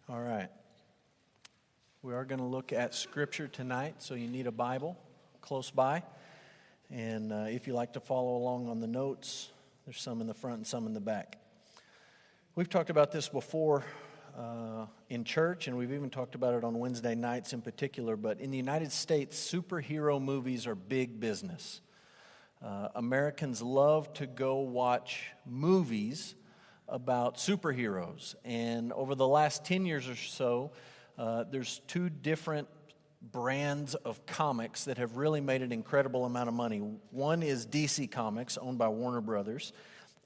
All right. We are going to look at Scripture tonight, so you need a Bible close by. And if you like to follow along on the notes, there's some in the front and some in the back. We've talked about this before in church, and we've even talked about it on Wednesday nights in particular, but in the United States, superhero movies are big business. Americans love to go watch movies about superheroes, and over the last 10 years or so, there's two different brands of comics that have really made an incredible amount of money. One is DC Comics, owned by Warner Brothers,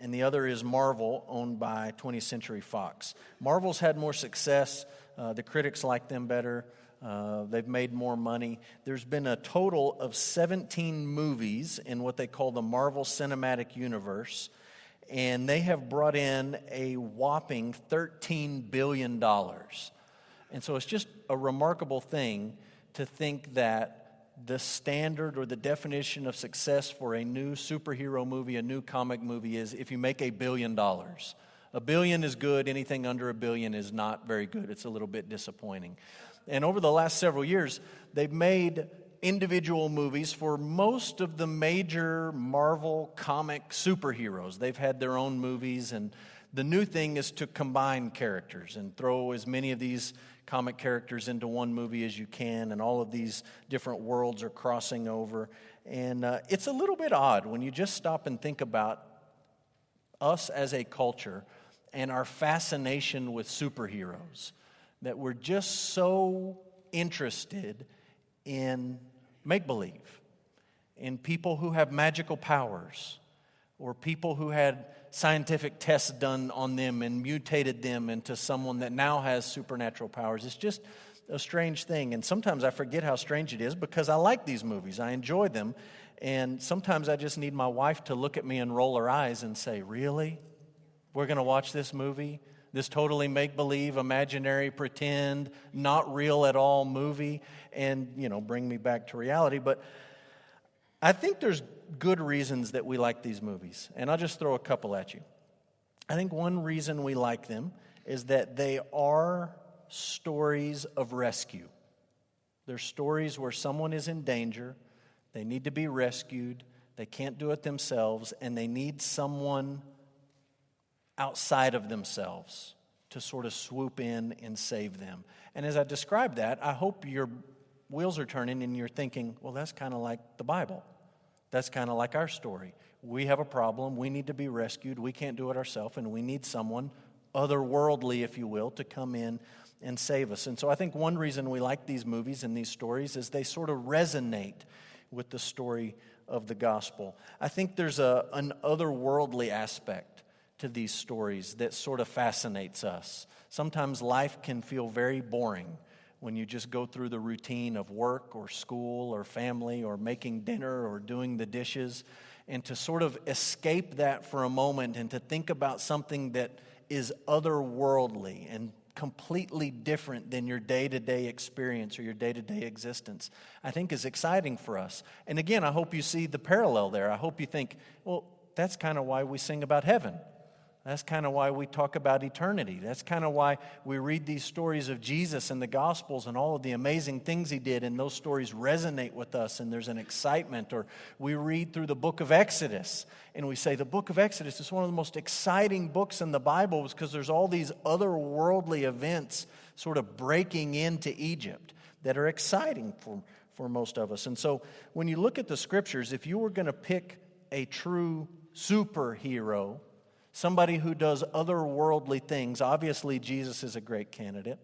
and the other is Marvel, owned by 20th Century Fox. Marvel's had more success. The critics like them better. They've made more money. There's been a total of 17 movies in what they call the Marvel Cinematic Universe, and they have brought in a whopping $13 billion. And so it's just a remarkable thing to think that the standard or the definition of success for a new superhero movie, a new comic movie, is if you make $1 billion. $1 billion is good. Anything under $1 billion is not very good. It's a little bit disappointing. And over the last several years, they've made individual movies for most of the major Marvel comic superheroes. They've had their own movies, and the new thing is to combine characters and throw as many of these comic characters into one movie as you can, and all of these different worlds are crossing over. And it's a little bit odd when you just stop and think about us as a culture and our fascination with superheroes, that we're just so interested in make-believe, in people who have magical powers, or people who had scientific tests done on them and mutated them into someone that now has supernatural powers. It's just a strange thing, and sometimes I forget how strange it is because I like these movies. I enjoy them, and sometimes I just need my wife to look at me and roll her eyes and say, "Really? We're going to watch this movie? This totally make-believe, imaginary, pretend, not real at all movie," and, bring me back to reality. But I think there's good reasons that we like these movies, and I'll just throw a couple at you. I think one reason we like them is that they are stories of rescue. They're stories where someone is in danger, they need to be rescued, they can't do it themselves, and they need someone outside of themselves to sort of swoop in and save them. And as I describe that, I hope your wheels are turning and you're thinking, well, that's kind of like the Bible. That's kind of like our story. We have a problem, we need to be rescued, we can't do it ourselves, and we need someone otherworldly, if you will, to come in and save us. And so I think one reason we like these movies and these stories is they sort of resonate with the story of the gospel. I think there's an otherworldly aspect to these stories that sort of fascinates us. Sometimes life can feel very boring when you just go through the routine of work or school or family or making dinner or doing the dishes, and to sort of escape that for a moment and to think about something that is otherworldly and completely different than your day-to-day experience or your day-to-day existence, I think is exciting for us. And again, I hope you see the parallel there. I hope you think, well, that's kind of why we sing about heaven. That's kind of why we talk about eternity. That's kind of why we read these stories of Jesus in the Gospels and all of the amazing things He did, and those stories resonate with us, and there's an excitement. Or we read through the book of Exodus, and we say the book of Exodus is one of the most exciting books in the Bible because there's all these otherworldly events sort of breaking into Egypt that are exciting for most of us. And so when you look at the Scriptures, if you were going to pick a true superhero, somebody who does otherworldly things, obviously Jesus is a great candidate.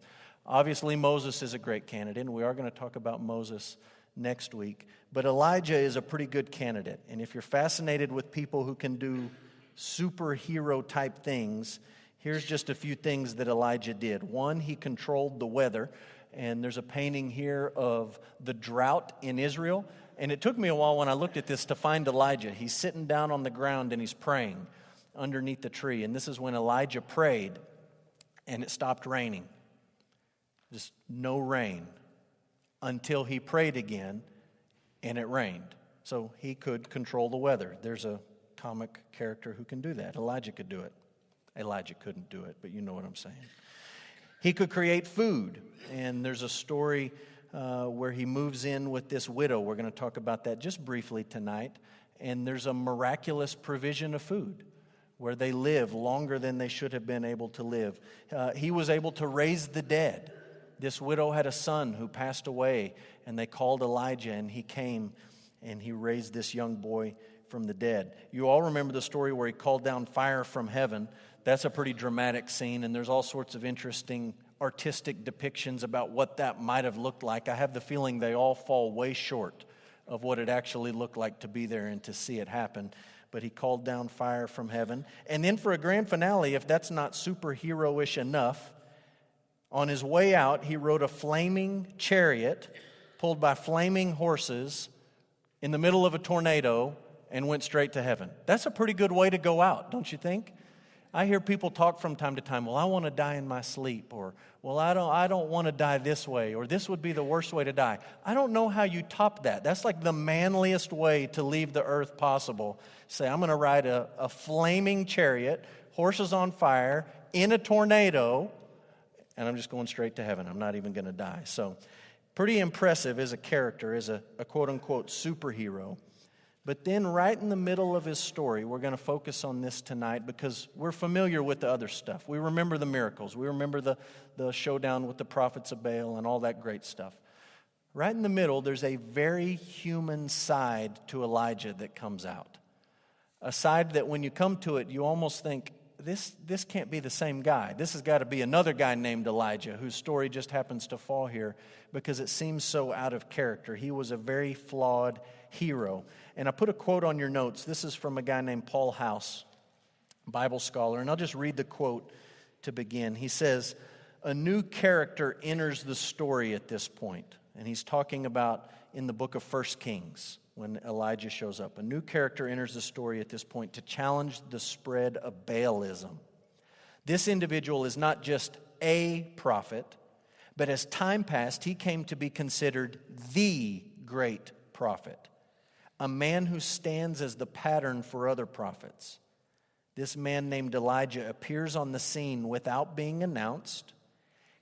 Obviously Moses is a great candidate, and we are going to talk about Moses next week. But Elijah is a pretty good candidate. And if you're fascinated with people who can do superhero type things, here's just a few things that Elijah did. One, he controlled the weather. And there's a painting here of the drought in Israel. And it took me a while when I looked at this to find Elijah. He's sitting down on the ground and he's praying underneath the tree. And this is when Elijah prayed and it stopped raining. Just no rain until he prayed again and it rained. So he could control the weather. There's a comic character who can do that. Elijah could do it. Elijah couldn't do it, but you know what I'm saying. He could create food, and there's a story where he moves in with this widow. We're going to talk about that just briefly tonight. And there's a miraculous provision of food where they live longer than they should have been able to live. He was able to raise the dead. This widow had a son who passed away, and they called Elijah, and he came and he raised this young boy from the dead. You all remember the story where he called down fire from heaven. That's a pretty dramatic scene, and there's all sorts of interesting artistic depictions about what that might have looked like. I have the feeling they all fall way short of what it actually looked like to be there and to see it happen. But he called down fire from heaven. And then for a grand finale, if that's not superhero-ish enough, on his way out, he rode a flaming chariot pulled by flaming horses in the middle of a tornado and went straight to heaven. That's a pretty good way to go out, don't you think? I hear people talk from time to time, well, I want to die in my sleep, or, well, I don't want to die this way, or this would be the worst way to die. I don't know how you top that. That's like the manliest way to leave the earth possible. Say, I'm going to ride a flaming chariot, horses on fire, in a tornado, and I'm just going straight to heaven. I'm not even going to die. So, pretty impressive as a character, as a quote-unquote superhero. But then right in the middle of his story, we're going to focus on this tonight because we're familiar with the other stuff. We remember the miracles. We remember the showdown with the prophets of Baal and all that great stuff. Right in the middle, there's a very human side to Elijah that comes out. A side that when you come to it, you almost think, this can't be the same guy. This has got to be another guy named Elijah whose story just happens to fall here because it seems so out of character. He was a very flawed hero. And I put a quote on your notes. This is from a guy named Paul House, Bible scholar. And I'll just read the quote to begin. He says, a new character enters the story at this point. And he's talking about in the book of 1 Kings when Elijah shows up. A new character enters the story at this point to challenge the spread of Baalism. This individual is not just a prophet, but as time passed, he came to be considered the great prophet. A man who stands as the pattern for other prophets. This man named Elijah appears on the scene without being announced.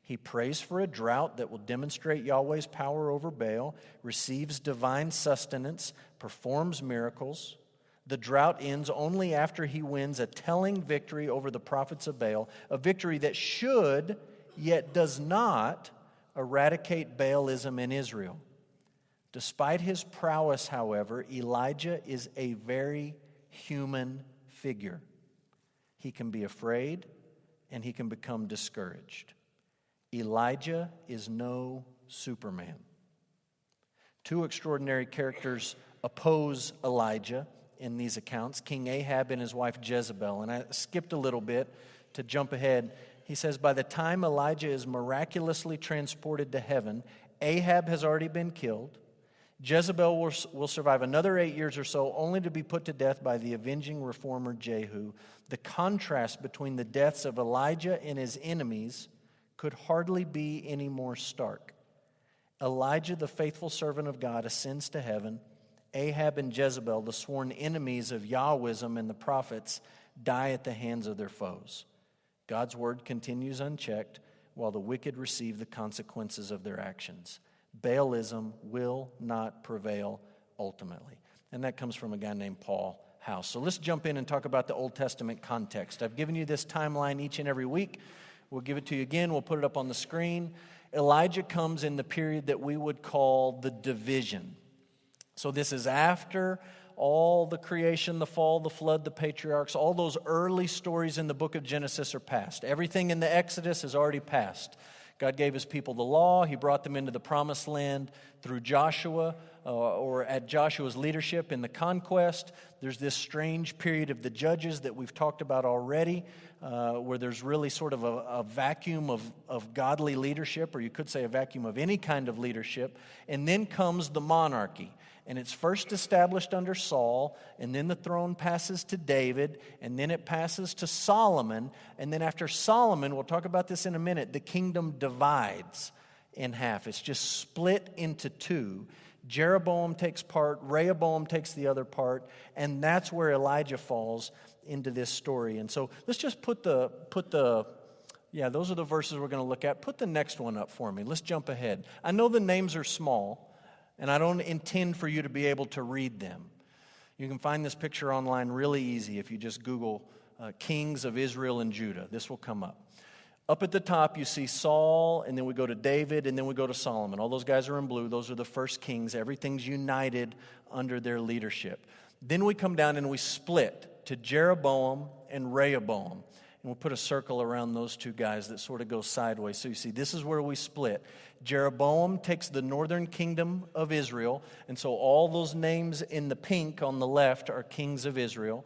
He prays for a drought that will demonstrate Yahweh's power over Baal, receives divine sustenance, performs miracles. The drought ends only after he wins a telling victory over the prophets of Baal, a victory that should, yet does not, eradicate Baalism in Israel. Despite his prowess, however, Elijah is a very human figure. He can be afraid and he can become discouraged. Elijah is no Superman. Two extraordinary characters oppose Elijah in these accounts, King Ahab and his wife Jezebel. And I skipped a little bit to jump ahead. He says, by the time Elijah is miraculously transported to heaven, Ahab has already been killed. Jezebel will survive another 8 years or so, only to be put to death by the avenging reformer Jehu. The contrast between the deaths of Elijah and his enemies could hardly be any more stark. Elijah, the faithful servant of God, ascends to heaven. Ahab and Jezebel, the sworn enemies of Yahwism and the prophets, die at the hands of their foes. God's word continues unchecked while the wicked receive the consequences of their actions. Baalism will not prevail ultimately. And that comes from a guy named Paul House. So let's jump in and talk about the Old Testament context. I've given you this timeline each and every week. We'll give it to you again. We'll put it up on the screen. Elijah comes in the period that we would call the division. So this is after all the creation, the fall, the flood, the patriarchs, all those early stories in the book of Genesis are past. Everything in the Exodus has already passed. God gave his people the law. He brought them into the promised land through Joshua, or at Joshua's leadership in the conquest. There's this strange period of the judges that we've talked about already, where there's really sort of a vacuum of godly leadership, or you could say a vacuum of any kind of leadership. And then comes the monarchy. And it's first established under Saul, and then the throne passes to David, and then it passes to Solomon. And then after Solomon, we'll talk about this in a minute, the kingdom divides in half. It's just split into two. Jeroboam takes part, Rehoboam takes the other part, and that's where Elijah falls into this story. And so let's just put the Yeah, those are the verses we're going to look at. Put the next one up for me. Let's jump ahead. I know the names are small, and I don't intend for you to be able to read them. You can find this picture online really easy if you just Google Kings of Israel and Judah. This will come up. Up at the top, you see Saul, and then we go to David, and then we go to Solomon. All those guys are in blue. Those are the first kings. Everything's united under their leadership. Then we come down and we split to Jeroboam and Rehoboam. And we'll put a circle around those two guys that sort of go sideways. So you see, this is where we split. Jeroboam takes the northern kingdom of Israel. And so all those names in the pink on the left are kings of Israel.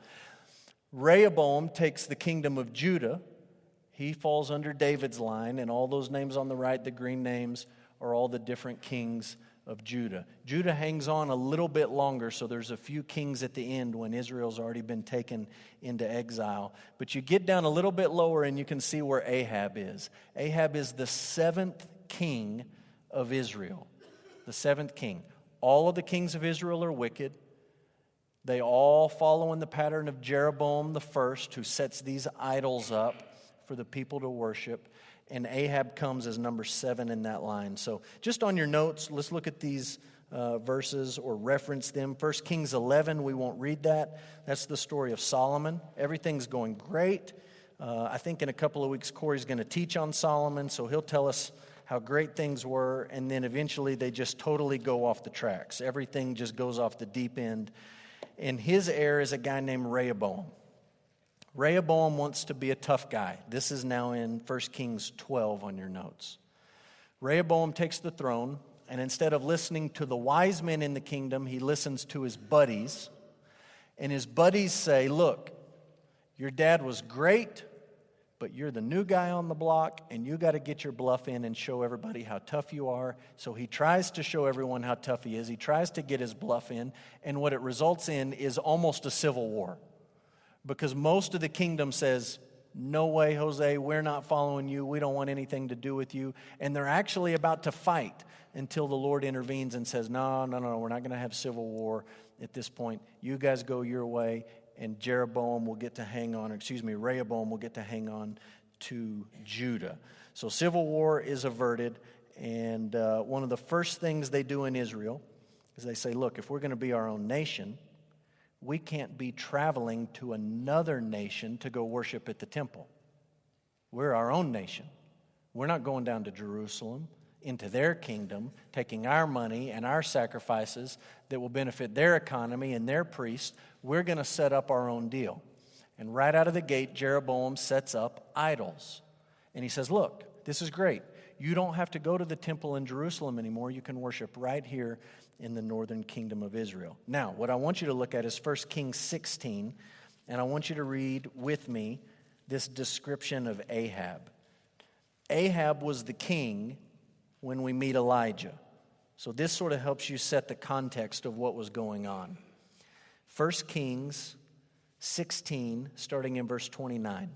Rehoboam takes the kingdom of Judah. He falls under David's line. And all those names on the right, the green names, are all the different kings of Judah. Judah hangs on a little bit longer, so there's a few kings at the end when Israel's already been taken into exile. But you get down a little bit lower and you can see where Ahab is. Ahab is the seventh king of Israel. The seventh king. All of the kings of Israel are wicked. They all follow in the pattern of Jeroboam the first, who sets these idols up for the people to worship. And Ahab comes as number 7 in that line. So just on your notes, let's look at these verses or reference them. 1 Kings 11, we won't read that. That's the story of Solomon. Everything's going great. I think in a couple of weeks, Corey's going to teach on Solomon, so he'll tell us how great things were. And then eventually they just totally go off the tracks. Everything just goes off the deep end. And his heir is a guy named Rehoboam. Rehoboam wants to be a tough guy. This is now in 1 Kings 12 on your notes. Rehoboam takes the throne, and instead of listening to the wise men in the kingdom, he listens to his buddies. And his buddies say, look, your dad was great, but you're the new guy on the block, and you got to get your bluff in and show everybody how tough you are. So he tries to show everyone how tough he is. He tries to get his bluff in, and what it results in is almost a civil war. Because most of the kingdom says, no way, Jose, we're not following you. We don't want anything to do with you. And they're actually about to fight until the Lord intervenes and says, no, we're not going to have civil war at this point. You guys go your way, and Rehoboam will get to hang on to Judah. So civil war is averted, and one of the first things they do in Israel is they say, look, if we're going to be our own nation, we can't be traveling to another nation to go worship at the temple. We're our own nation. We're not going down to Jerusalem, into their kingdom, taking our money and our sacrifices that will benefit their economy and their priests. We're going to set up our own deal. And right out of the gate, Jeroboam sets up idols. And he says, look, this is great. You don't have to go to the temple in Jerusalem anymore. You can worship right here in the northern kingdom of Israel. Now, what I want you to look at is 1 Kings 16, and I want you to read with me this description of Ahab. Ahab was the king when we meet Elijah. So this sort of helps you set the context of what was going on. 1 Kings 16, starting in verse 29.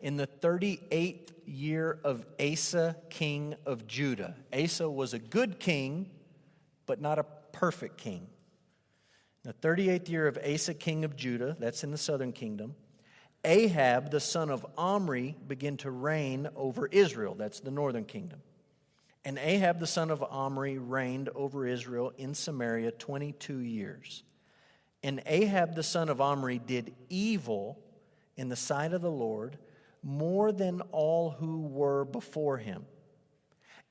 In the 38th year of Asa, king of Judah. Asa was a good king, but not a perfect king. The 38th year of Asa, king of Judah, that's in the southern kingdom, Ahab, the son of Omri, began to reign over Israel. That's the northern kingdom. And Ahab, the son of Omri, reigned over Israel in Samaria 22 years. And Ahab, the son of Omri, did evil in the sight of the Lord more than all who were before him.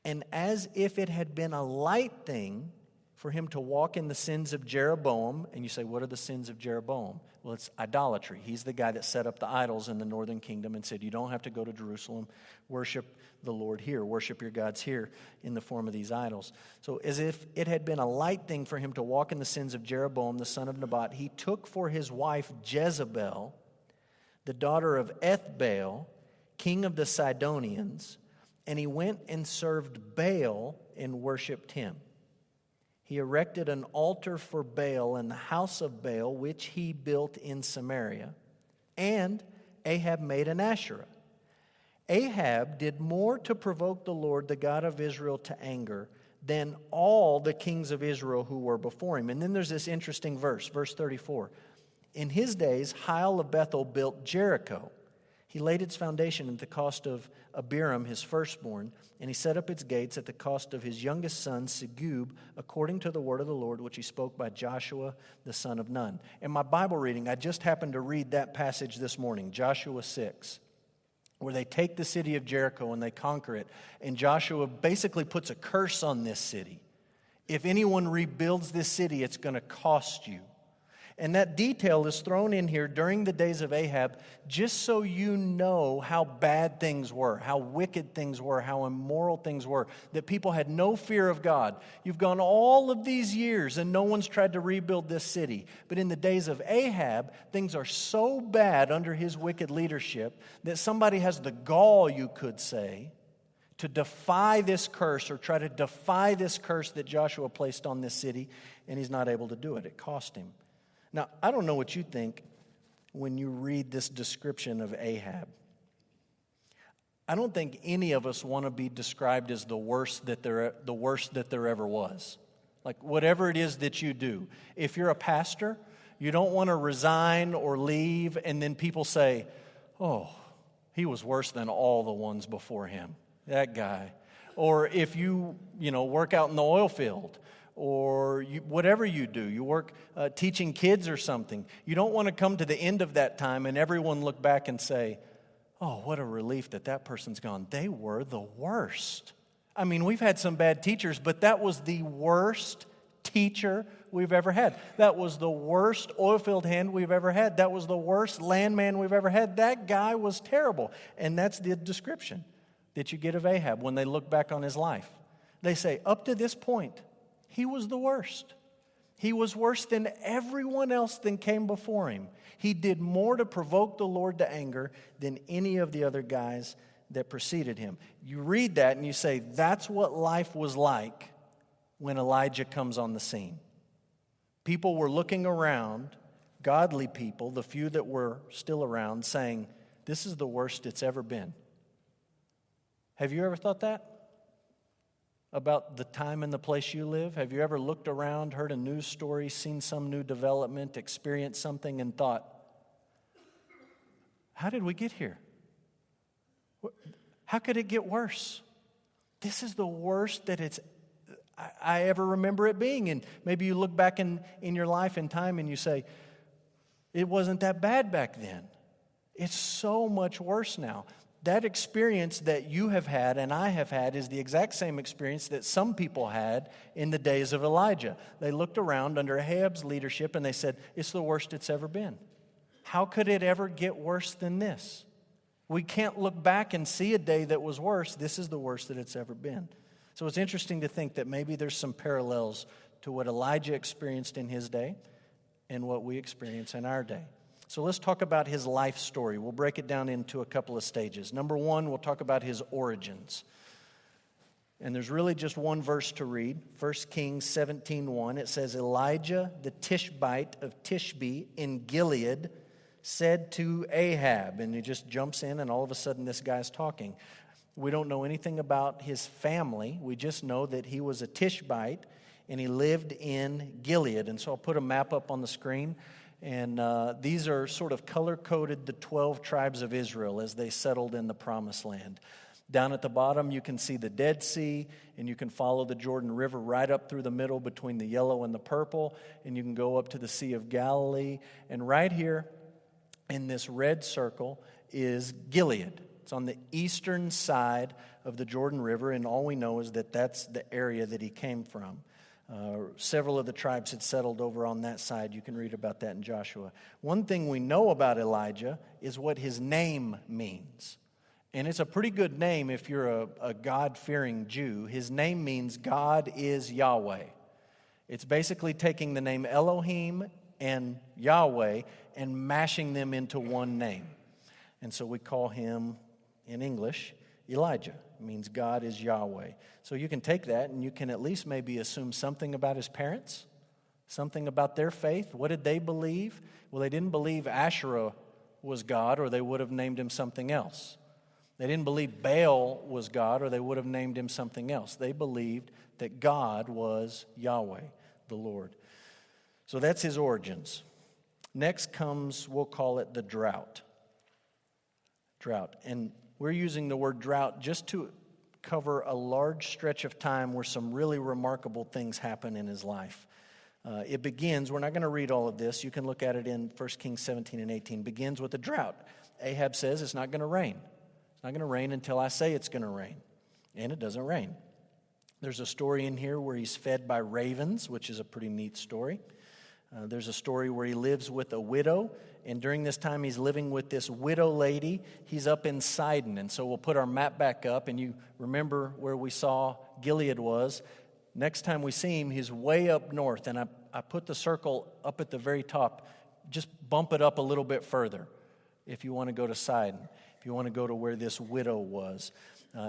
And as if it had been a light thing for him to walk in the sins of Jeroboam. And you say, what are the sins of Jeroboam? Well, it's idolatry. He's the guy that set up the idols in the northern kingdom and said, you don't have to go to Jerusalem. Worship the Lord here. Worship your gods here in the form of these idols. So as if it had been a light thing for him to walk in the sins of Jeroboam, the son of Nebat, he took for his wife Jezebel, the daughter of Ethbaal, king of the Sidonians, and he went and served Baal and worshipped him. He erected an altar for Baal in the house of Baal, which he built in Samaria, and Ahab made an Asherah. Ahab did more to provoke the Lord, the God of Israel, to anger than all the kings of Israel who were before him. And then there's this interesting verse 34. In his days, Hiel of Bethel built Jericho. He laid its foundation at the cost of Abiram, his firstborn, and he set up its gates at the cost of his youngest son, Segub, according to the word of the Lord, which he spoke by Joshua, the son of Nun. In my Bible reading, I just happened to read that passage this morning, Joshua 6, where they take the city of Jericho and they conquer it, and Joshua basically puts a curse on this city. If anyone rebuilds this city, it's going to cost you. And that detail is thrown in here during the days of Ahab, just so you know how bad things were, how wicked things were, how immoral things were, that people had no fear of God. You've gone all of these years and no one's tried to rebuild this city. But in the days of Ahab, things are so bad under his wicked leadership that somebody has the gall, you could say, to defy this curse or try to defy this curse that Joshua placed on this city, and he's not able to do it. It cost him. Now, I don't know what you think when you read this description of Ahab. I don't think any of us want to be described as the worst that there ever was. Like whatever it is that you do. If you're a pastor, you don't want to resign or leave and then people say, "Oh, he was worse than all the ones before him, that guy." Or if you work out in the oil field, or whatever you do, you work teaching kids or something, you don't want to come to the end of that time and everyone look back and say, "Oh, what a relief that person's gone. They were the worst." I mean, we've had some bad teachers, but that was the worst teacher we've ever had. That was the worst oil field hand we've ever had. That was the worst landman we've ever had. That guy was terrible. And that's the description that you get of Ahab when they look back on his life. They say, up to this point, he was the worst. He was worse than everyone else that came before him. He did more to provoke the Lord to anger than any of the other guys that preceded him. You read that and you say, that's what life was like when Elijah comes on the scene. People were looking around, godly people, the few that were still around, saying, this is the worst it's ever been. Have you ever thought that? About the time and the place you live? Have you ever looked around, heard a news story, seen some new development, experienced something, and thought, how did we get here? How could it get worse? This is the worst that I ever remember it being. And maybe you look back in your life and time and you say, it wasn't that bad back then. It's so much worse now. That experience that you have had and I have had is the exact same experience that some people had in the days of Elijah. They looked around under Ahab's leadership and they said, it's the worst it's ever been. How could it ever get worse than this? We can't look back and see a day that was worse. This is the worst that it's ever been. So it's interesting to think that maybe there's some parallels to what Elijah experienced in his day and what we experience in our day. So let's talk about his life story. We'll break it down into a couple of stages. Number one, we'll talk about his origins. And there's really just one verse to read. 1 Kings 17:1. It says, Elijah the Tishbite of Tishbe in Gilead said to Ahab. And he just jumps in and all of a sudden this guy's talking. We don't know anything about his family. We just know that he was a Tishbite and he lived in Gilead. And so I'll put a map up on the screen. And these are sort of color-coded the 12 tribes of Israel as they settled in the Promised Land. Down at the bottom, you can see the Dead Sea, and you can follow the Jordan River right up through the middle between the yellow and the purple, and you can go up to the Sea of Galilee. And right here in this red circle is Gilead. It's on the eastern side of the Jordan River, and all we know is that that's the area that he came from. Several of the tribes had settled over on that side. You can read about that in Joshua. One thing we know about Elijah is what his name means. And it's a pretty good name if you're a God-fearing Jew. His name means God is Yahweh. It's basically taking the name Elohim and Yahweh and mashing them into one name. And so we call him, in English, Elijah. It means God is Yahweh. So you can take that and you can at least maybe assume something about his parents, something about their faith. What did they believe? Well, they didn't believe Asherah was God, or they would have named him something else. They didn't believe Baal was God, or they would have named him something else. They believed that God was Yahweh, the Lord. So that's his origins. Next comes, we'll call it the drought. Drought. And we're using the word drought just to cover a large stretch of time where some really remarkable things happen in his life. It begins, we're not going to read all of this. You can look at it in 1 Kings 17 and 18. Begins with a drought. Ahab says it's not going to rain. It's not going to rain until I say it's going to rain. And it doesn't rain. There's a story in here where he's fed by ravens, which is a pretty neat story. There's a story where he lives with a widow. And during this time he's living with this widow lady. He's up in Sidon. And so we'll put our map back up. And you remember where we saw Gilead was. Next time we see him, he's way up north. And I put the circle up at the very top. Just bump it up a little bit further if you want to go to Sidon, if you want to go to where this widow was.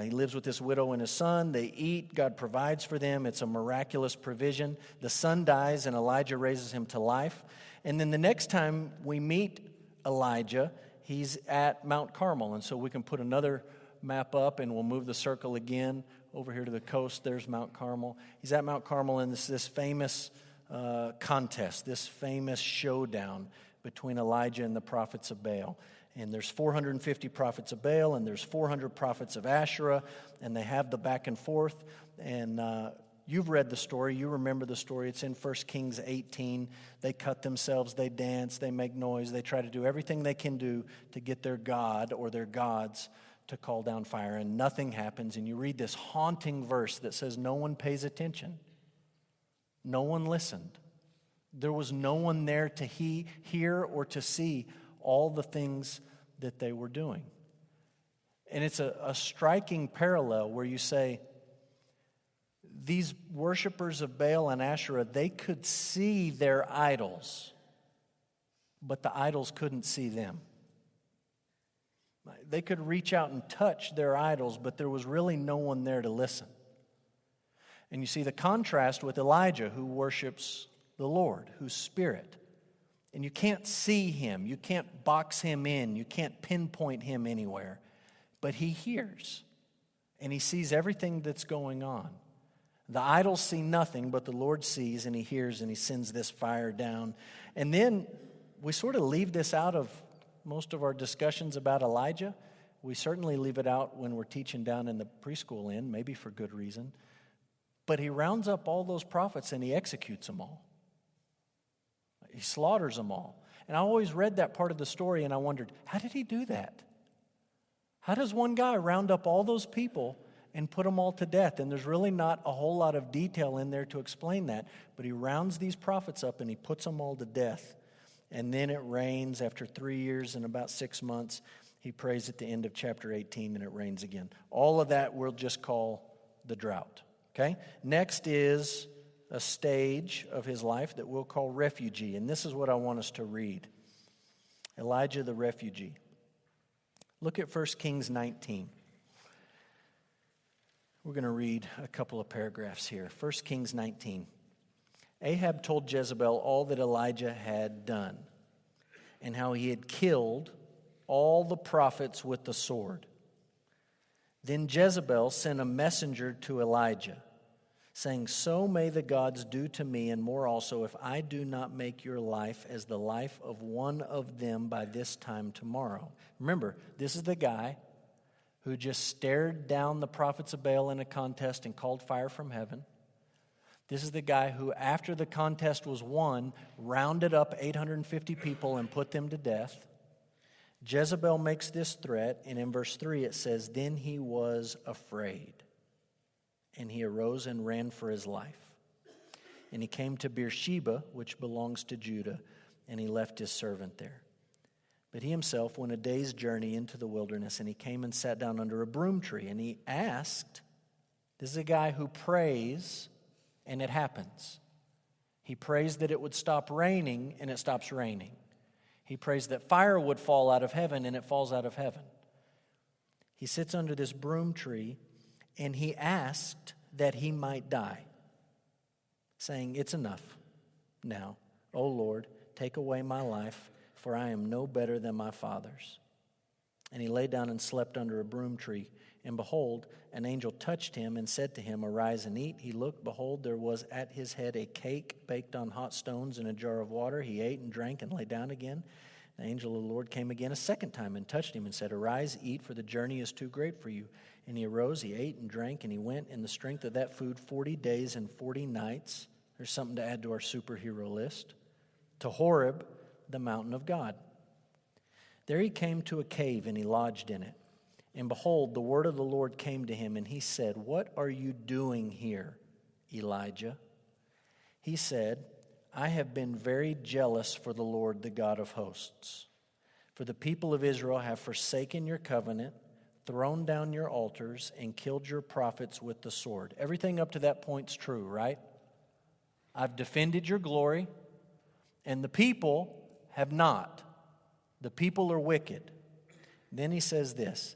He lives with this widow and his son. They eat. God provides for them. It's a miraculous provision. The son dies, and Elijah raises him to life. And then the next time we meet Elijah, he's at Mount Carmel. And so we can put another map up, and we'll move the circle again over here to the coast. There's Mount Carmel. He's at Mount Carmel in this famous contest, this famous showdown between Elijah and the prophets of Baal. And there's 450 prophets of Baal, and there's 400 prophets of Asherah, and they have the back and forth. And you've read the story. You remember the story. It's in 1 Kings 18. They cut themselves. They dance. They make noise. They try to do everything they can do to get their god or their gods to call down fire, and nothing happens. And you read this haunting verse that says no one pays attention. No one listened. There was no one there to hear or to see all the things that they were doing. And it's a striking parallel where you say, these worshipers of Baal and Asherah, they could see their idols, but the idols couldn't see them. They could reach out and touch their idols, but there was really no one there to listen. And you see the contrast with Elijah, who worships the Lord, who's spirit. And you can't see him. You can't box him in. You can't pinpoint him anywhere. But he hears. And he sees everything that's going on. The idols see nothing, but the Lord sees and he hears and he sends this fire down. And then we sort of leave this out of most of our discussions about Elijah. We certainly leave it out when we're teaching down in the preschool inn, maybe for good reason. But he rounds up all those prophets and he executes them all. He slaughters them all. And I always read that part of the story and I wondered, how did he do that? How does one guy round up all those people and put them all to death? And there's really not a whole lot of detail in there to explain that. But he rounds these prophets up and he puts them all to death. And then it rains after 3 years and about 6 months. He prays at the end of chapter 18 and it rains again. All of that we'll just call the drought. Okay? Next is a stage of his life that we'll call refugee. And this is what I want us to read. Elijah the refugee. Look at 1 Kings 19. We're going to read a couple of paragraphs here. 1 Kings 19. Ahab told Jezebel all that Elijah had done and how he had killed all the prophets with the sword. Then Jezebel sent a messenger to Elijah, saying, "So may the gods do to me and more also if I do not make your life as the life of one of them by this time tomorrow." Remember, this is the guy who just stared down the prophets of Baal in a contest and called fire from heaven. This is the guy who, after the contest was won, rounded up 850 people and put them to death. Jezebel makes this threat, and in verse 3 it says, "Then he was afraid, and he arose and ran for his life. And he came to Beersheba, which belongs to Judah, and he left his servant there. But he himself went a day's journey into the wilderness, and he came and sat down under a broom tree, and he asked," this is a guy who prays, and it happens. He prays that it would stop raining, and it stops raining. He prays that fire would fall out of heaven, and it falls out of heaven. He sits under this broom tree, and he asked that he might die, saying, "It's enough now. O Lord, take away my life, for I am no better than my fathers." And he lay down and slept under a broom tree. And behold, an angel touched him and said to him, "Arise and eat." He looked, behold, there was at his head a cake baked on hot stones and a jar of water. He ate and drank and lay down again. The angel of the Lord came again a second time and touched him and said, "Arise, eat, for the journey is too great for you." And he arose, he ate and drank, and he went in the strength of that food 40 days and 40 nights. There's something to add to our superhero list. To Horeb, the mountain of God. There he came to a cave, and he lodged in it. And behold, the word of the Lord came to him, and he said, "What are you doing here, Elijah?" He said, "I have been very jealous for the Lord, the God of hosts. For the people of Israel have forsaken your covenant, thrown down your altars, and killed your prophets with the sword." Everything up to that point's true, right? I've defended your glory, and the people have not. The people are wicked. Then he says this,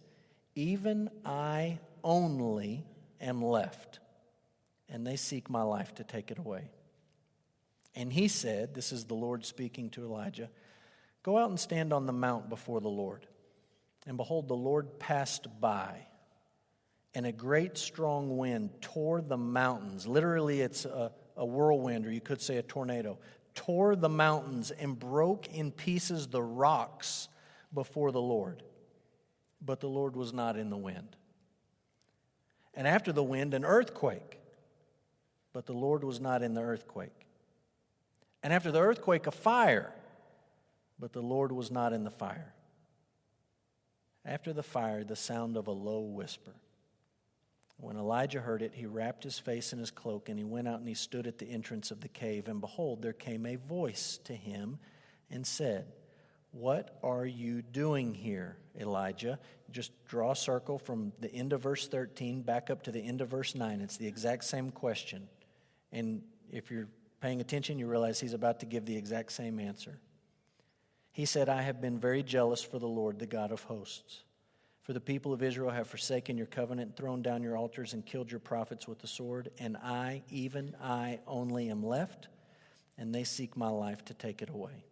"Even I only am left, and they seek my life to take it away." And he said, this is the Lord speaking to Elijah, "Go out and stand on the mount before the Lord." And behold, the Lord passed by, and a great strong wind tore the mountains. Literally, it's a whirlwind, or you could say a tornado. Tore the mountains and broke in pieces the rocks before the Lord. But the Lord was not in the wind. And after the wind, an earthquake. But the Lord was not in the earthquake. And after the earthquake, a fire. But the Lord was not in the fire. After the fire, the sound of a low whisper. When Elijah heard it, he wrapped his face in his cloak, and he went out and he stood at the entrance of the cave. And behold, there came a voice to him and said, "What are you doing here, Elijah?" Just draw a circle from the end of verse 13 back up to the end of verse 9. It's the exact same question. And if you're paying attention, you realize he's about to give the exact same answer. He said, "I have been very jealous for the Lord, the God of hosts. For the people of Israel have forsaken your covenant, thrown down your altars, and killed your prophets with the sword. And I, even I only am left, and they seek my life to take it away."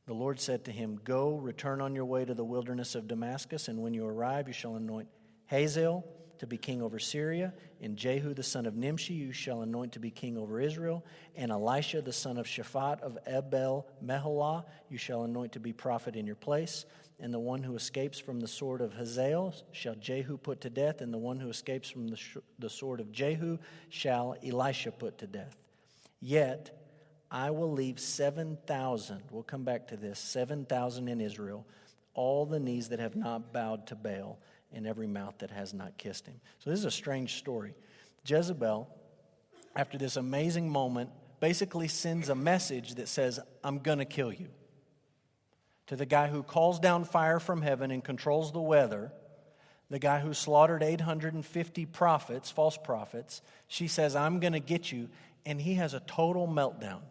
The Lord said to him, "Go, return on your way to the wilderness of Damascus, and when you arrive, you shall anoint Hazael to be king over Syria, and Jehu the son of Nimshi you shall anoint to be king over Israel, and Elisha the son of Shaphat of Abel-Meholah you shall anoint to be prophet in your place. And the one who escapes from the sword of Hazael shall Jehu put to death, and the one who escapes from the sword of Jehu shall Elisha put to death. Yet I will leave 7,000, we'll come back to this, 7,000 in Israel, all the knees that have not bowed to Baal, and every mouth that has not kissed him." So this is a strange story. Jezebel, after this amazing moment, basically sends a message that says, "I'm going to kill you." To the guy who calls down fire from heaven and controls the weather, the guy who slaughtered 850 prophets, false prophets, she says, "I'm going to get you." And he has a total meltdown.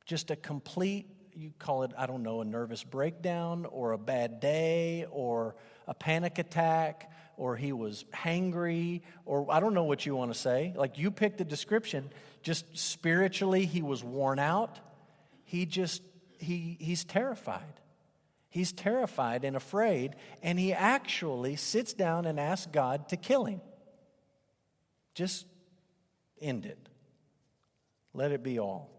Just a complete, you call it, I don't know, a nervous breakdown or a bad day or a panic attack, or he was hangry, or I don't know what you want to say. Like, you pick the description. Just spiritually, he was worn out. He's terrified. He's terrified and afraid, and he actually sits down and asks God to kill him. Just end it. Let it be all.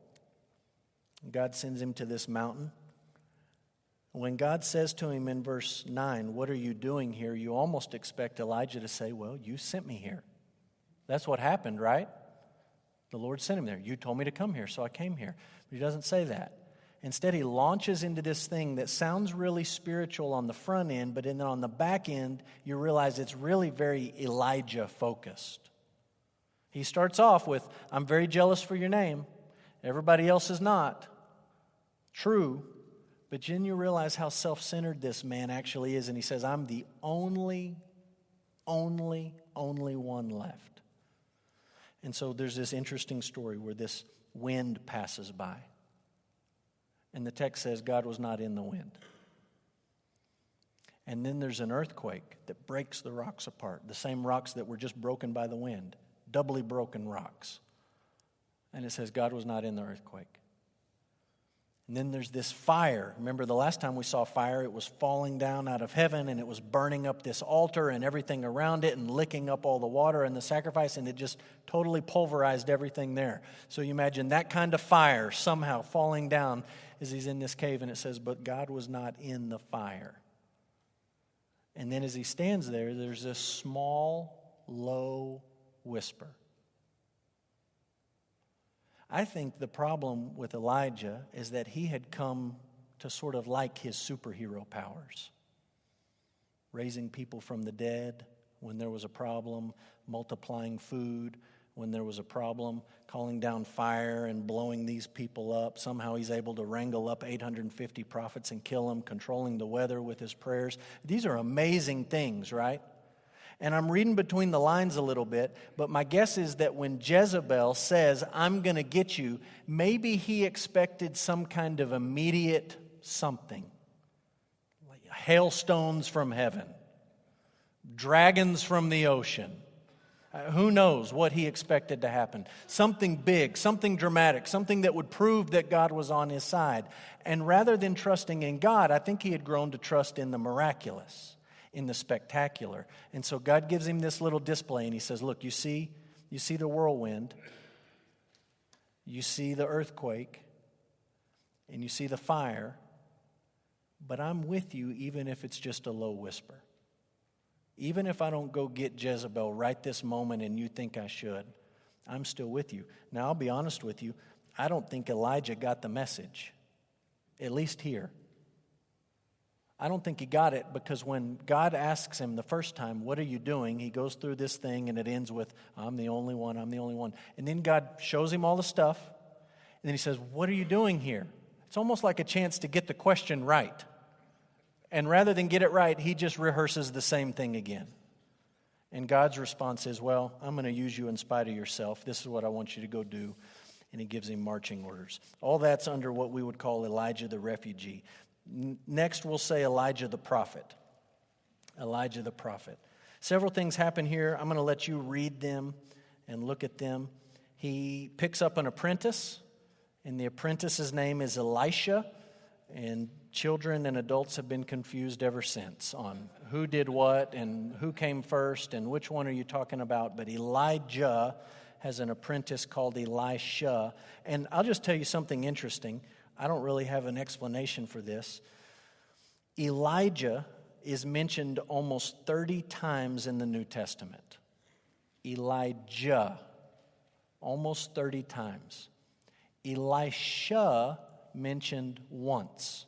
God sends him to this mountain. When God says to him in verse 9, "What are you doing here?" you almost expect Elijah to say, "Well, you sent me here." That's what happened, right? The Lord sent him there. "You told me to come here, so I came here." But he doesn't say that. Instead, he launches into this thing that sounds really spiritual on the front end, but then on the back end, you realize it's really very Elijah-focused. He starts off with, "I'm very jealous for your name. Everybody else is not." True, but then you realize how self-centered this man actually is, and he says, "I'm the only one left." And so there's this interesting story where this wind passes by. And the text says God was not in the wind. And then there's an earthquake that breaks the rocks apart, the same rocks that were just broken by the wind, doubly broken rocks. And it says God was not in the earthquake. And then there's this fire. Remember the last time we saw fire, it was falling down out of heaven, and it was burning up this altar and everything around it and licking up all the water and the sacrifice, and it just totally pulverized everything there. So you imagine that kind of fire somehow falling down is he's in this cave, and it says, but God was not in the fire. And then as he stands there, there's this small, low whisper. I think the problem with Elijah is that he had come to sort of like his superhero powers. Raising people from the dead when there was a problem, multiplying food when there was a problem, calling down fire and blowing these people up. Somehow he's able to wrangle up 850 prophets and kill them, controlling the weather with his prayers. These are amazing things, right? And I'm reading between the lines a little bit, but my guess is that when Jezebel says, I'm going to get you, maybe he expected some kind of immediate something. Like hailstones from heaven, dragons from the ocean. Who knows what he expected to happen? Something big, something dramatic, something that would prove that God was on his side. And rather than trusting in God, I think he had grown to trust in the miraculous, in the spectacular. And so God gives him this little display, and he says, look, you see the whirlwind, you see the earthquake, and you see the fire, but I'm with you even if it's just a low whisper. Even if I don't go get Jezebel right this moment and you think I should, I'm still with you. Now, I'll be honest with you, I don't think Elijah got the message, at least here. I don't think he got it, because when God asks him the first time, what are you doing? He goes through this thing and it ends with, I'm the only one, I'm the only one. And then God shows him all the stuff, and then he says, what are you doing here? It's almost like a chance to get the question right. And rather than get it right, he just rehearses the same thing again. And God's response is, well, I'm going to use you in spite of yourself. This is what I want you to go do. And he gives him marching orders. All that's under what we would call Elijah the refugee. Next, we'll say Elijah the prophet. Elijah the prophet. Several things happen here. I'm going to let you read them and look at them. He picks up an apprentice, and the apprentice's name is Elisha. And children and adults have been confused ever since on who did what and who came first and which one are you talking about. But Elijah has an apprentice called Elisha. And I'll just tell you something interesting. I don't really have an explanation for this. Elijah is mentioned almost 30 times in the New Testament. Elijah, almost 30 times. Elisha mentioned once,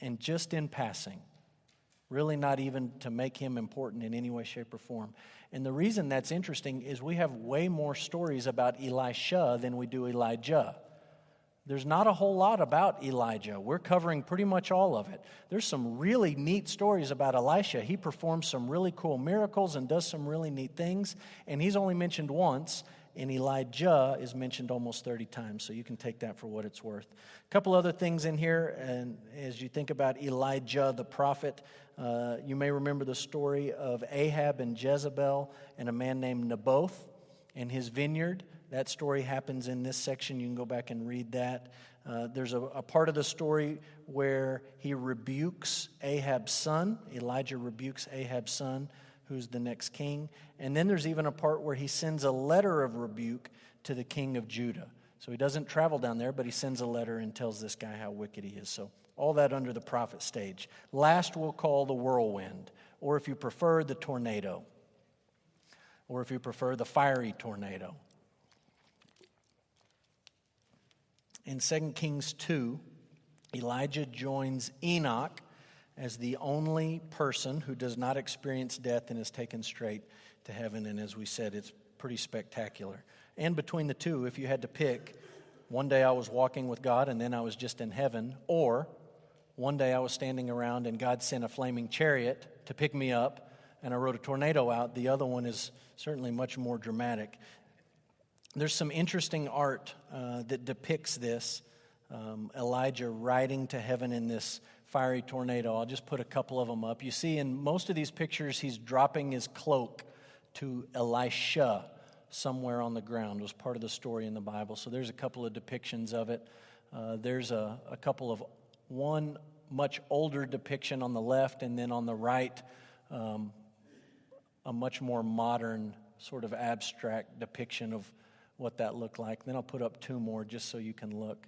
and just in passing, really not even to make him important in any way, shape, or form. And the reason that's interesting is we have way more stories about Elisha than we do Elijah. There's not a whole lot about Elijah. We're covering pretty much all of it. There's some really neat stories about Elisha. He performs some really cool miracles and does some really neat things, and he's only mentioned once. And Elijah is mentioned almost 30 times, so you can take that for what it's worth. A couple other things in here, and as you think about Elijah the prophet, you may remember the story of Ahab and Jezebel and a man named Naboth and his vineyard. That story happens in this section. You can go back and read that. There's a part of the story where he rebukes Ahab's son. Elijah rebukes Ahab's son, who's the next king. And then there's even a part where he sends a letter of rebuke to the king of Judah. So he doesn't travel down there, but he sends a letter and tells this guy how wicked he is. So all that under the prophet stage. Last we'll call the whirlwind, or if you prefer, the tornado, or if you prefer, the fiery tornado. In 2 Kings 2, Elijah joins Enoch as the only person who does not experience death and is taken straight to heaven. And as we said, it's pretty spectacular. And between the two, if you had to pick, one day I was walking with God and then I was just in heaven, or one day I was standing around and God sent a flaming chariot to pick me up and I rode a tornado out, the other one is certainly much more dramatic. There's some interesting art that depicts this. Elijah riding to heaven in this fiery tornado. I'll just put a couple of them up. You see in most of these pictures, he's dropping his cloak to Elisha somewhere on the ground. It was part of the story in the Bible. So there's a couple of depictions of it. There's a couple of, one much older depiction on the left, and then on the right, a much more modern sort of abstract depiction of what that looked like. Then I'll put up two more just so you can look.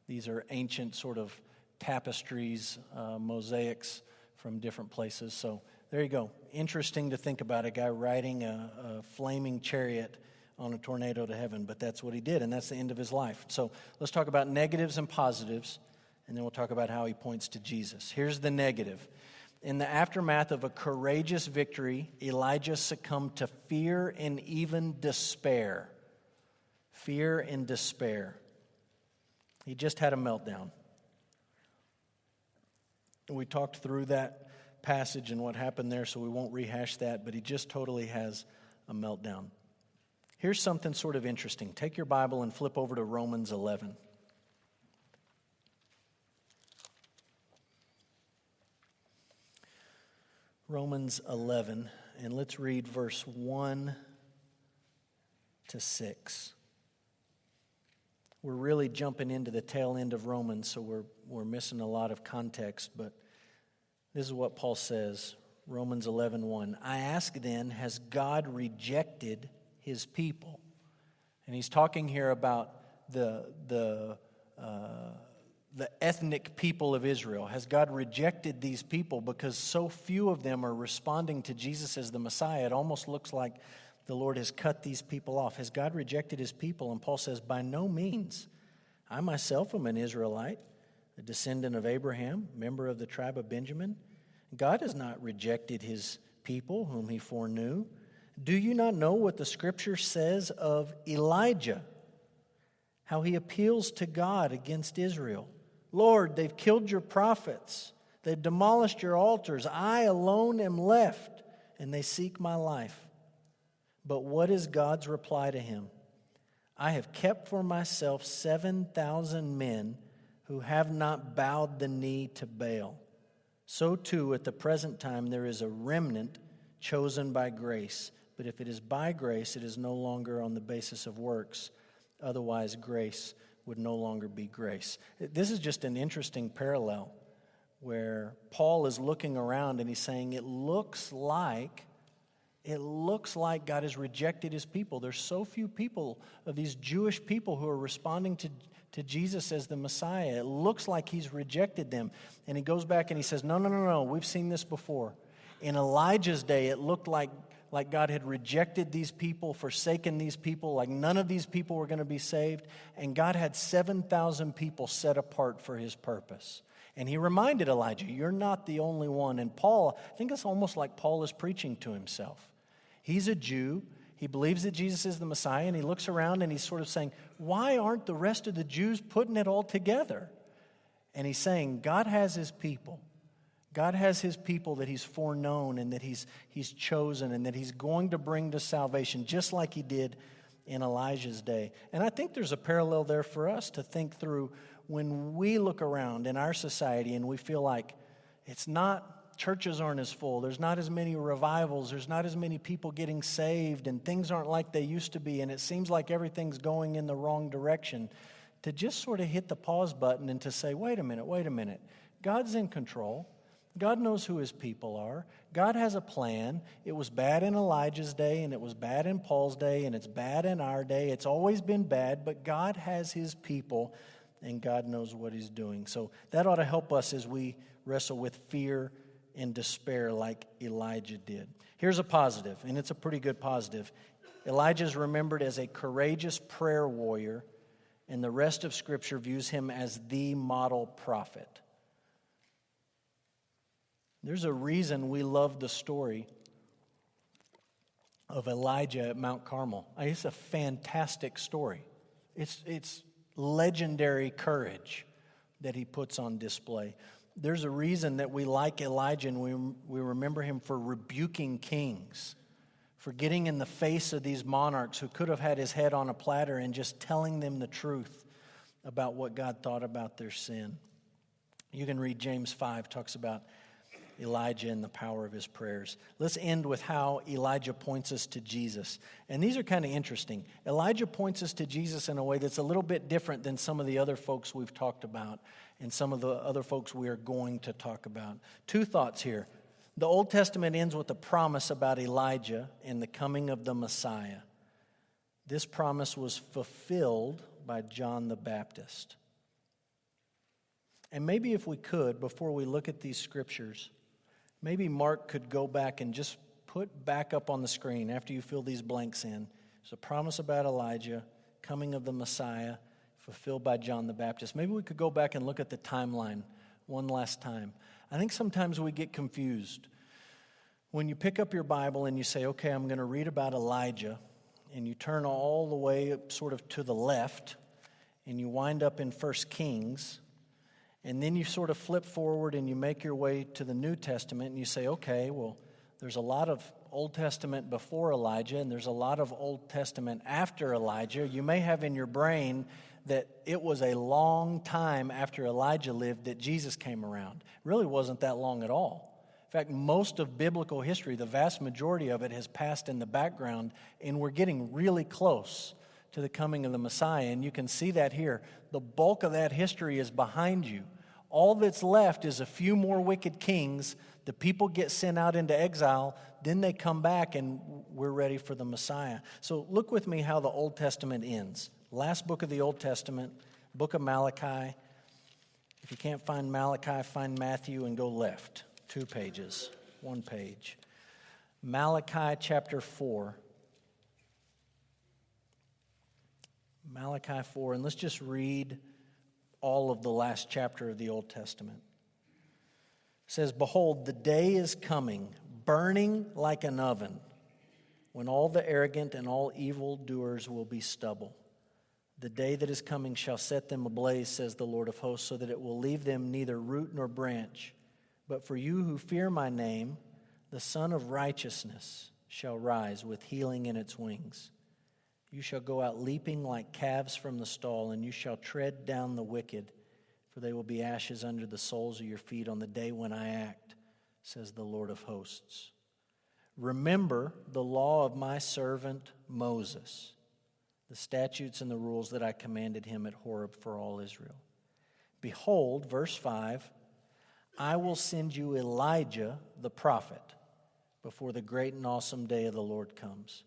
These are ancient sort of tapestries, mosaics from different places. So there you go. Interesting to think about, a guy riding a flaming chariot on a tornado to heaven, but that's what he did, and that's the end of his life. So let's talk about negatives and positives, and then we'll talk about how he points to Jesus. Here's the negative. In the aftermath of a courageous victory, Elijah succumbed to fear and even despair. Fear and despair. He just had a meltdown. We talked through that passage and what happened there, so we won't rehash that, but he just totally has a meltdown. Here's something sort of interesting. Take your Bible and flip over to Romans 11. Romans 11, and let's read verse 1 to 6. We're really jumping into the tail end of Romans, so we're missing a lot of context, but this is what Paul says, Romans 11:1. I ask then, has God rejected his people? And he's talking here about the ethnic people of Israel. Has God rejected these people because so few of them are responding to Jesus as the Messiah? It almost looks like the Lord has cut these people off. Has God rejected his people? And Paul says, by no means. I myself am an Israelite, a descendant of Abraham, member of the tribe of Benjamin. God has not rejected his people whom he foreknew. Do you not know what the scripture says of Elijah? How he appeals to God against Israel. Lord, they've killed your prophets. They've demolished your altars. I alone am left, and they seek my life. But what is God's reply to him? I have kept for myself 7,000 men who have not bowed the knee to Baal. So too, at the present time, there is a remnant chosen by grace. But if it is by grace, it is no longer on the basis of works. Otherwise, grace would no longer be grace. This is just an interesting parallel where Paul is looking around and he's saying, it looks like God has rejected his people. There's so few people of these Jewish people who are responding to Jesus as the Messiah. It looks like he's rejected them. And he goes back and he says, no, we've seen this before. In Elijah's day, it looked like God had rejected these people, forsaken these people, like none of these people were going to be saved. And God had 7,000 people set apart for his purpose. And he reminded Elijah, you're not the only one. And Paul, I think it's almost like Paul is preaching to himself. He's a Jew. He believes that Jesus is the Messiah, and he looks around and he's sort of saying, why aren't the rest of the Jews putting it all together? And he's saying, God has his people. God has his people that he's foreknown and that he's chosen and that he's going to bring to salvation, just like he did in Elijah's day. And I think there's a parallel there for us to think through when we look around in our society and we feel like churches aren't as full, there's not as many revivals, there's not as many people getting saved, and things aren't like they used to be, and it seems like everything's going in the wrong direction, to just sort of hit the pause button and to say, wait a minute, God's in control. God knows who his people are. God has a plan. It was bad in Elijah's day, and it was bad in Paul's day, and it's bad in our day. It's always been bad, but God has his people, and God knows what he's doing. So that ought to help us as we wrestle with fear and despair like Elijah did. Here's a positive, and it's a pretty good positive. Elijah is remembered as a courageous prayer warrior, and the rest of Scripture views him as the model prophet. There's a reason we love the story of Elijah at Mount Carmel. It's a fantastic story. It's legendary courage that he puts on display. There's a reason that we like Elijah and we remember him for rebuking kings, for getting in the face of these monarchs who could have had his head on a platter and just telling them the truth about what God thought about their sin. You can read James 5, talks about Elijah and the power of his prayers. Let's end with how Elijah points us to Jesus. And these are kind of interesting. Elijah points us to Jesus in a way that's a little bit different than some of the other folks we've talked about and some of the other folks we are going to talk about. Two thoughts here. The Old Testament ends with a promise about Elijah and the coming of the Messiah. This promise was fulfilled by John the Baptist. And maybe if we could, before we look at these scriptures, maybe Mark could go back and just put back up on the screen after you fill these blanks in. There's a promise about Elijah, coming of the Messiah, fulfilled by John the Baptist. Maybe we could go back and look at the timeline one last time. I think sometimes we get confused. When you pick up your Bible and you say, okay, I'm going to read about Elijah, and you turn all the way sort of to the left, and you wind up in 1 Kings, and then you sort of flip forward and you make your way to the New Testament, and you say, okay, well, there's a lot of Old Testament before Elijah, and there's a lot of Old Testament after Elijah. You may have in your brain that it was a long time after Elijah lived that Jesus came around. It really wasn't that long at all. In fact, most of biblical history, the vast majority of it has passed in the background, and we're getting really close to the coming of the Messiah, and you can see that here. The bulk of that history is behind you. All that's left is a few more wicked kings. The people get sent out into exile, then they come back, and we're ready for the Messiah. So look with me how the Old Testament ends. Last book of the Old Testament, book of Malachi. If you can't find Malachi, find Matthew and go left. 2 pages, 1 page. Malachi chapter 4. Malachi 4, and let's just read all of the last chapter of the Old Testament. It says, "Behold, the day is coming, burning like an oven, when all the arrogant and all evildoers will be stubble. The day that is coming shall set them ablaze, says the Lord of hosts, so that it will leave them neither root nor branch. But for you who fear my name, the Son of Righteousness shall rise with healing in its wings. You shall go out leaping like calves from the stall, and you shall tread down the wicked, for they will be ashes under the soles of your feet on the day when I act, says the Lord of hosts. Remember the law of my servant Moses, the statutes and the rules that I commanded him at Horeb for all Israel. Behold," verse 5, "I will send you Elijah the prophet before the great and awesome day of the Lord comes.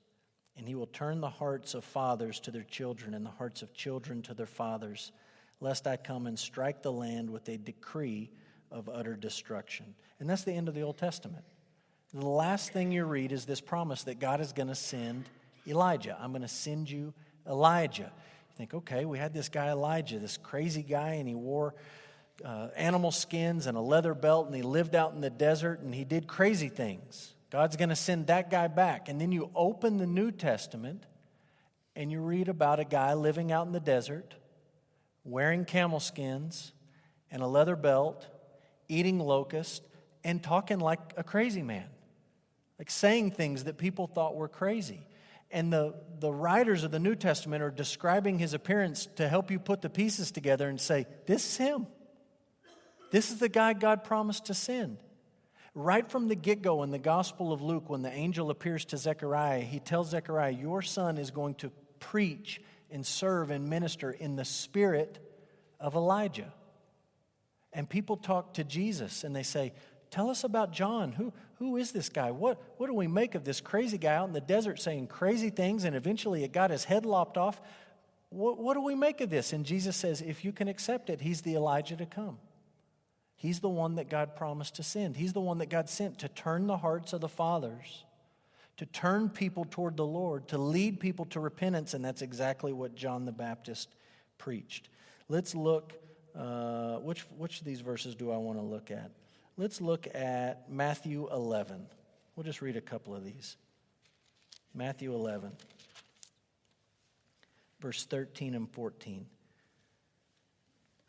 And he will turn the hearts of fathers to their children and the hearts of children to their fathers, lest I come and strike the land with a decree of utter destruction." And that's the end of the Old Testament. The last thing you read is this promise that God is going to send Elijah. I'm going to send you Elijah. You think, okay, we had this guy Elijah, this crazy guy, and he wore animal skins and a leather belt, and he lived out in the desert, and he did crazy things. God's going to send that guy back. And then you open the New Testament, and you read about a guy living out in the desert, wearing camel skins and a leather belt, eating locusts, and talking like a crazy man, like saying things that people thought were crazy. And the writers of the New Testament are describing his appearance to help you put the pieces together and say, this is him. This is the guy God promised to send. Right from the get-go in the Gospel of Luke, when the angel appears to Zechariah, he tells Zechariah, your son is going to preach and serve and minister in the spirit of Elijah. And people talk to Jesus and they say, tell us about John. Who is this guy? What do we make of this crazy guy out in the desert saying crazy things, and eventually it got his head lopped off? What do we make of this? And Jesus says, if you can accept it, he's the Elijah to come. He's the one that God promised to send. He's the one that God sent to turn the hearts of the fathers, to turn people toward the Lord, to lead people to repentance, and that's exactly what John the Baptist preached. Let's look, which of these verses do I want to look at? Let's look at Matthew 11. We'll just read a couple of these. Matthew 11, verse 13 and 14.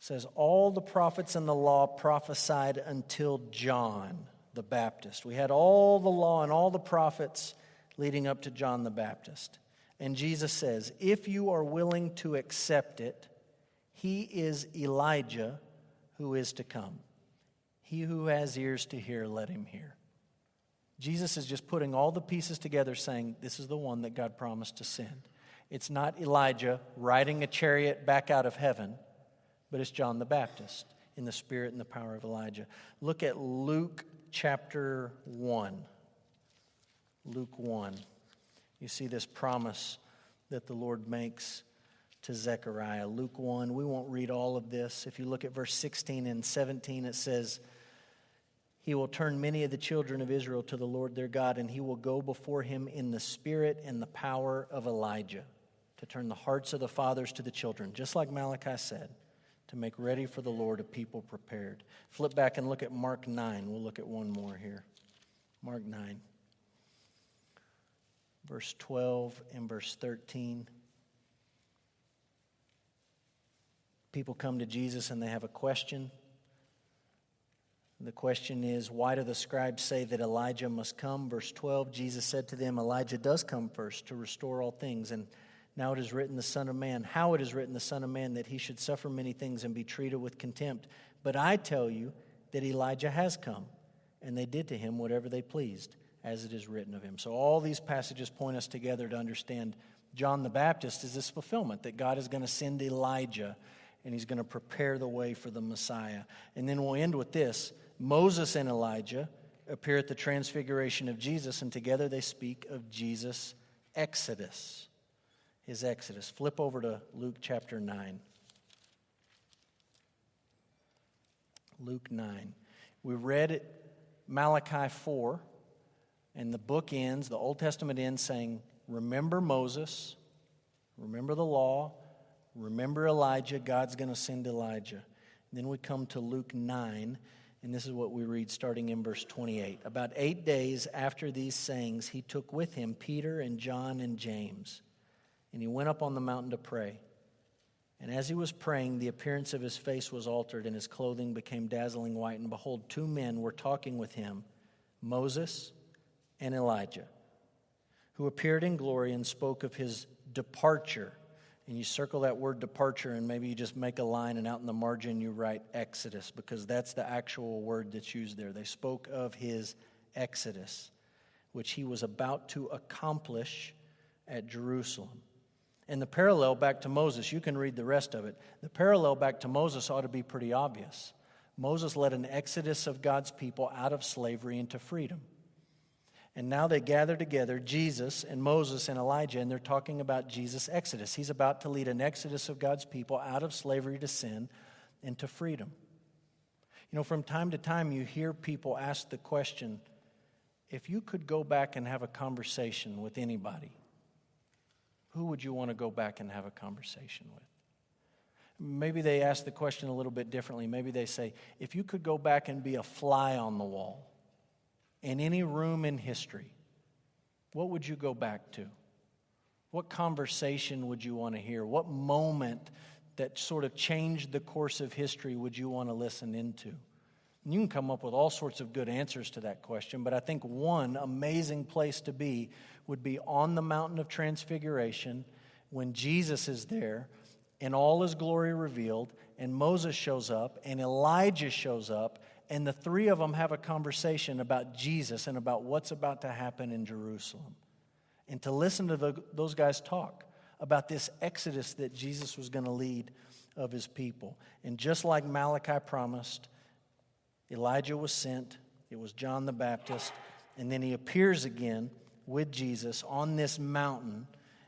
Says, all the prophets and the law prophesied until John the Baptist. We had all the law and all the prophets leading up to John the Baptist. And Jesus says, if you are willing to accept it, he is Elijah who is to come. He who has ears to hear, let him hear. Jesus is just putting all the pieces together saying, this is the one that God promised to send. It's not Elijah riding a chariot back out of heaven, but it's John the Baptist in the spirit and the power of Elijah. Look at Luke chapter 1. Luke 1. You see this promise that the Lord makes to Zechariah. Luke 1, we won't read all of this. If you look at verse 16 and 17, it says, He will turn many of the children of Israel to the Lord their God, and He will go before Him in the spirit and the power of Elijah, to turn the hearts of the fathers to the children, just like Malachi said, to make ready for the Lord a people prepared. Flip back and look at Mark 9. We'll look at one more here. Mark 9, verse 12 and verse 13. People come to Jesus and they have a question. The question is, why do the scribes say that Elijah must come? Verse 12, Jesus said to them, Elijah does come first to restore all things. And now it is written, the Son of Man, how it is written, the Son of Man, that he should suffer many things and be treated with contempt. But I tell you that Elijah has come, and they did to him whatever they pleased, as it is written of him. So all these passages point us together to understand John the Baptist is this fulfillment, that God is going to send Elijah, and he's going to prepare the way for the Messiah. And then we'll end with this. Moses and Elijah appear at the transfiguration of Jesus, and together they speak of Jesus' exodus. His exodus. Flip over to Luke chapter 9. Luke 9. We read Malachi 4, and the book ends, the Old Testament ends saying, remember Moses, remember the law, remember Elijah, God's going to send Elijah. And then we come to Luke 9, and this is what we read starting in verse 28. About 8 days after these sayings, he took with him Peter and John and James, and he went up on the mountain to pray. And as he was praying, the appearance of his face was altered, and his clothing became dazzling white. And behold, 2 men were talking with him, Moses and Elijah, who appeared in glory and spoke of his departure. And you circle that word departure, and maybe you just make a line, and out in the margin you write Exodus, because that's the actual word that's used there. They spoke of his exodus, which he was about to accomplish at Jerusalem. And the parallel back to Moses, you can read the rest of it. The parallel back to Moses ought to be pretty obvious. Moses led an exodus of God's people out of slavery into freedom. And now they gather together, Jesus and Moses and Elijah, and they're talking about Jesus' exodus. He's about to lead an exodus of God's people out of slavery to sin into freedom. You know, from time to time you hear people ask the question, if you could go back and have a conversation with anybody, who would you want to go back and have a conversation with? Maybe they ask the question a little bit differently. Maybe they say, if you could go back and be a fly on the wall in any room in history, what would you go back to? What conversation would you want to hear? What moment that sort of changed the course of history would you want to listen into? And you can come up with all sorts of good answers to that question, but I think one amazing place to be would be on the mountain of transfiguration when Jesus is there and all his glory revealed, and Moses shows up and Elijah shows up, and the 3 of them have a conversation about Jesus and about what's about to happen in Jerusalem. And to listen to those guys talk about this exodus that Jesus was going to lead of his people. And just like Malachi promised, Elijah was sent. It was John the Baptist. And then he appears again with Jesus on this mountain,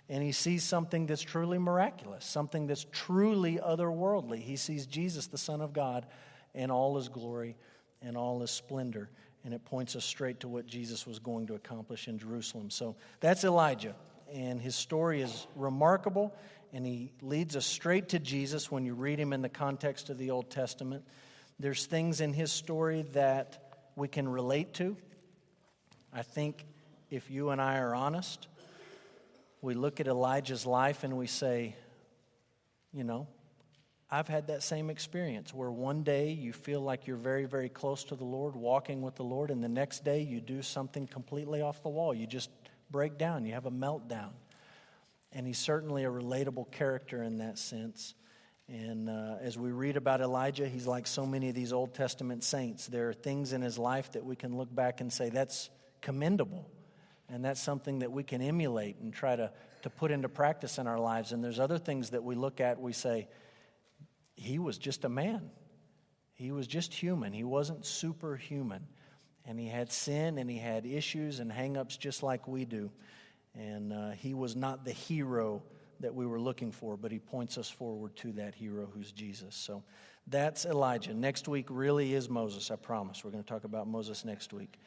and he sees something that's truly miraculous, something that's truly otherworldly. He sees Jesus, the Son of God, in all his glory and all his splendor. And it points us straight to what Jesus was going to accomplish in Jerusalem. So that's Elijah, and his story is remarkable, and he leads us straight to Jesus when you read him in the context of the Old Testament. There's things in his story that we can relate to. I think if you and I are honest, we look at Elijah's life and we say, you know, I've had that same experience where one day you feel like you're very, very close to the Lord, walking with the Lord, and the next day you do something completely off the wall. You just break down. You have a meltdown. And he's certainly a relatable character in that sense. And as we read about Elijah, he's like so many of these Old Testament saints. There are things in his life that we can look back and say, that's commendable. And that's something that we can emulate and try to put into practice in our lives. And there's other things that we look at, we say, he was just a man. He was just human. He wasn't superhuman. And he had sin and he had issues and hang-ups just like we do. And he was not the hero that we were looking for, but he points us forward to that hero who's Jesus. So that's Elijah. Next week really is Moses, I promise. We're going to talk about Moses next week.